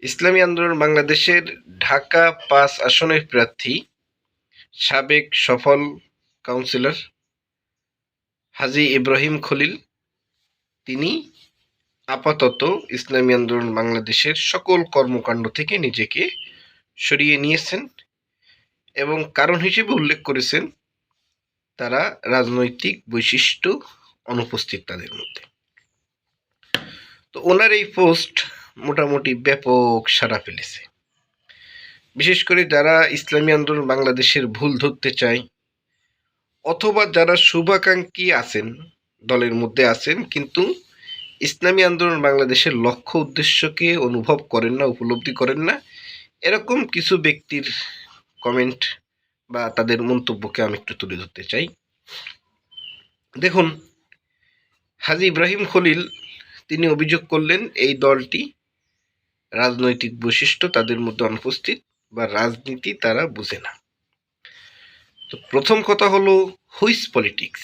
ইসলামী আন্দোলন বাংলাদেশের ঢাকা-৫ আসনের প্রার্থী সাবেক সফল কাউন্সিলর হাজী ইব্রাহিম খলিল তিনি আপাতত ইসলামী আন্দোলন বাংলাদেশের সকল কর্মকাণ্ড থেকে নিজেকে সরিয়ে নিয়েছেন এবং কারণ হিসেবে উল্লেখ করেছেন তারা রাজনৈতিক বৈশিষ্ট্য অনুপস্থিত তাদের মধ্যে। তো ওনার এই পোস্ট মোটামুটি ব্যাপক সাড়া ফেলেছে, বিশেষ করে যারা ইসলামী আন্দোলন বাংলাদেশের ভুল ধরতে চায় অথবা যারা শুভাকাঙ্ক্ষী আছেন, দলের মধ্যে আছেন কিন্তু ইসলামী আন্দোলন বাংলাদেশের লক্ষ্য উদ্দেশ্যকে অনুভব করেন না, উপলব্ধি করেন না, এরকম কিছু ব্যক্তির কমেন্ট বা তাদের মন্তব্যকে আমি একটু তুলে ধরতে চাই। দেখুন, হাজী ইব্রাহিম খলিল তিনি অভিযোগ করলেন এই দলটি রাজনৈতিক বৈশিষ্ট্য তাদের মধ্যে অনুপস্থিত বা রাজনীতি তারা বুঝে না। তো প্রথম কথা হলো হুইচ পলিটিক্স,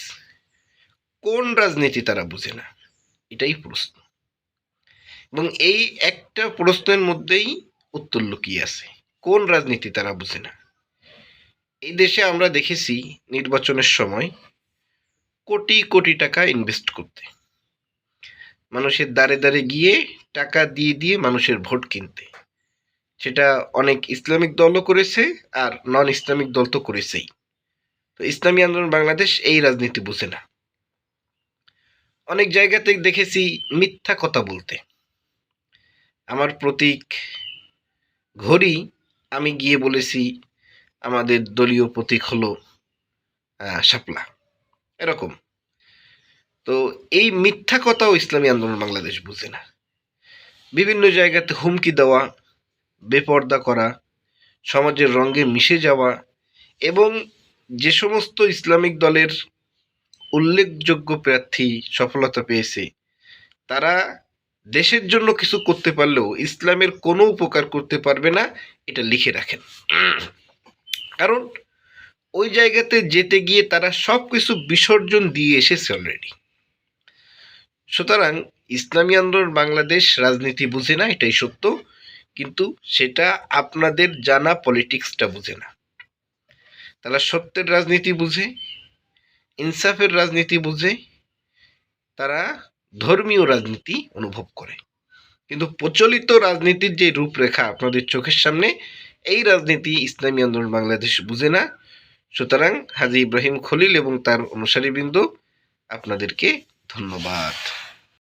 কোন রাজনীতি তারা বুঝে না, এটাই প্রশ্ন। এবং এই একটা প্রশ্নের মধ্যেই উত্তর লুকিয়ে আছে, কোন রাজনীতি তারা বুঝে না। এই দেশে আমরা দেখেছি নির্বাচনের সময় কোটি কোটি টাকা ইনভেস্ট করতে, মানুষের দ্বারে দ্বারে গিয়ে টাকা দিয়ে দিয়ে মানুষের ভোট কিনতে। সেটা অনেক ইসলামিক দলও করেছে আর নন ইসলামিক দল তো করেছেই। তো ইসলামী আন্দোলন বাংলাদেশ এই রাজনীতি বুঝে না। অনেক জায়গাতে দেখেছি মিথ্যা কথা বলতে। আমার প্রতীক ঘড়ি, আমি গিয়ে বলেছি আমাদের দলীয় প্রতীক হলো শাপলা, এরকম। তো এই মিথ্যা কথাও ইসলামী আন্দোলন বাংলাদেশ বুঝে না। বিভিন্ন জায়গাতে হুমকি দেওয়া, বেপর্দা করা, সমাজের রঙে মিশে যাওয়া এবং যে সমস্ত ইসলামিক দলের উল্লেখযোগ্য প্রার্থী সফলতা পেয়েছে তারা দেশের জন্য কিছু করতে পারলেও ইসলামের কোনো উপকার করতে পারবে না, এটা লিখে রাখেন। কারণ ওই জায়গাতে যেতে গিয়ে তারা সব কিছু বিসর্জন দিয়ে এসেছে অলরেডি। সুতরাং ইসলামী আন্দোলন বাংলাদেশ রাজনীতি বুঝে না, এটাই সত্য, কিন্তু সেটা আপনাদের জানা পলিটিক্সটা বুঝে না। তারা সত্যের রাজনীতি বুঝে, ইনসাফের রাজনীতি বুঝে, তারা ধর্মীয় রাজনীতি অনুভব করে। কিন্তু প্রচলিত রাজনীতির যে রূপরেখা আপনাদের চোখের সামনে, এই রাজনীতি ইসলামী আন্দোলন বাংলাদেশ বুঝে না। সুতরাং হাজী ইব্রাহিম খলিল এবং তার অনুসারীবৃন্দ আপনাদেরকে ধন্যবাদ।